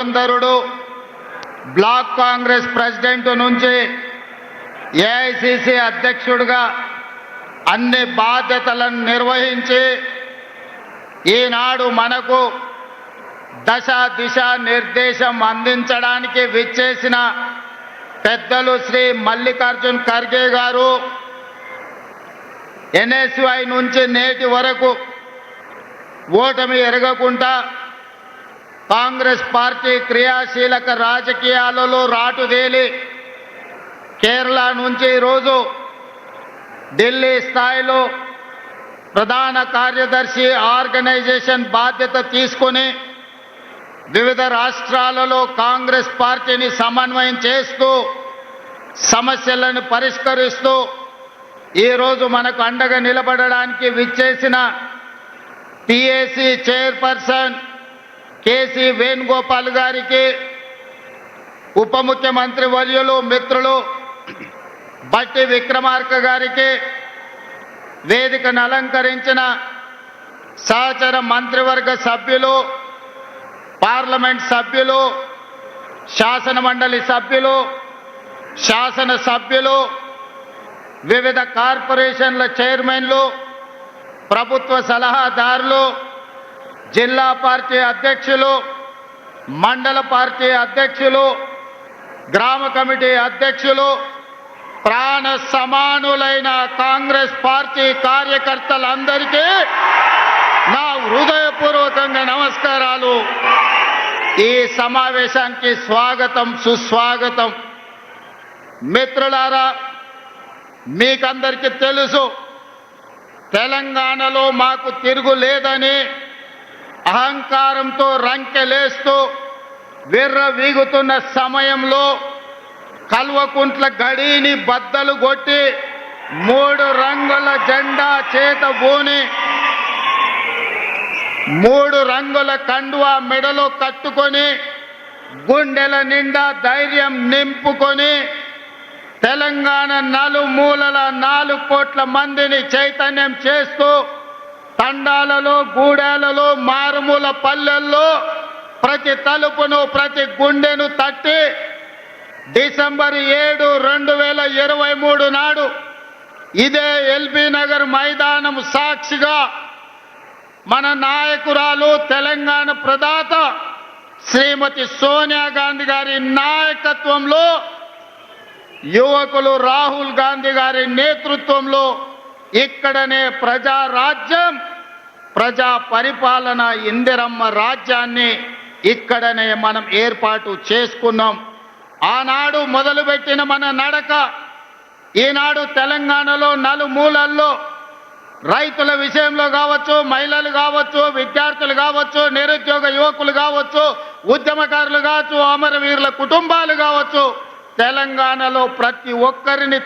పురంధరుడు black Congress president నుంచి AICC అధ్యక్షుడిగా అన్ని బాధ్యతలను నిర్వహించి ఈనాడు మనకు దశ దిశ నిర్దేశం అందించడానికి విచ్చేసిన పెద్దలు శ్రీ మల్లికార్జున్ ఖర్గే గారు ఎన్ఎస్వై నుంచి నేటి వరకు ఓటమి ఎరగకుండా కాంగ్రెస్ పార్టీ క్రియాశీలక రాజకీయాలలో రాటుదేలి కేరళ నుంచి ఈరోజు ఢిల్లీ స్థాయిలో ప్రధాన కార్యదర్శి ఆర్గనైజేషన్ బాధ్యత తీసుకొని వివిధ రాష్ట్రాలలో కాంగ్రెస్ పార్టీని సమన్వయం చేస్తూ సమస్యలను పరిష్కరిస్తూ ఈరోజు మనకు అండగా నిలబడడానికి విచ్చేసిన పిఏసి చైర్పర్సన్ కేసీ వేణుగోపాల్ గారికి, ఉప ముఖ్యమంత్రి వర్యులు మిత్రులు బట్టి విక్రమార్క గారికి, వేదికను అలంకరించిన సహచర మంత్రివర్గ సభ్యులు, పార్లమెంట్ సభ్యులు, శాసన మండలి సభ్యులు, శాసన సభ్యులు, వివిధ కార్పొరేషన్ల చైర్మన్లు, ప్రభుత్వ సలహాదారులు, జిల్లా పార్టీ అధ్యక్షులు, మండల పార్టీ అధ్యక్షులు, గ్రామ కమిటీ అధ్యక్షులు, ప్రాణ సమానులైన కాంగ్రెస్ పార్టీ కార్యకర్తలందరికీ నా హృదయపూర్వకంగా నమస్కారాలు. ఈ సమావేశానికి స్వాగతం, సుస్వాగతం. మిత్రులారా, మీకందరికీ తెలుసు, తెలంగాణలో మాకు తిరుగులేదని అహంకారంతో రంకెలేస్తూ విర్రవీగుతున్న సమయంలో కల్వకుంట్ల గడిని బద్దలు కొట్టి 3 రంగుల జెండా చేత బూని 3 రంగుల కండువా మెడలో కట్టుకొని గుండెల నిండా ధైర్యం నింపుకొని తెలంగాణ నలుమూలల 4 కోట్ల మందిని చైతన్యం చేస్తూ తండాలలో, గూడాలలో, మారుమూల పల్లెల్లో ప్రతి తలుపును, ప్రతి గుండెను తట్టి డిసెంబర్ 7, 2023 నాడు ఇదే ఎల్బీ నగర్ మైదానం సాక్షిగా మన నాయకురాలు, తెలంగాణ ప్రదాత శ్రీమతి సోనియా గాంధీ గారి నాయకత్వంలో, యువకులు రాహుల్ గాంధీ గారి నేతృత్వంలో ఇక్కడనే ప్రజారాజ్యం, ప్రజా పరిపాలన, ఇందిరమ్మ రాజ్యాన్ని ఇక్కడనే మనం ఏర్పాటు చేసుకున్నాం. ఆనాడు మొదలుపెట్టిన మన నడక ఈనాడు తెలంగాణలో నలుమూలల్లో రైతుల విషయంలో కావచ్చు, మహిళలు కావచ్చు, విద్యార్థులు కావచ్చు, నిరుద్యోగ యువకులు కావచ్చు, ఉద్యమకారులు కావచ్చు, అమరవీరుల కుటుంబాలు కావచ్చు, తెలంగాణలో ప్రతి ఒక్కరిని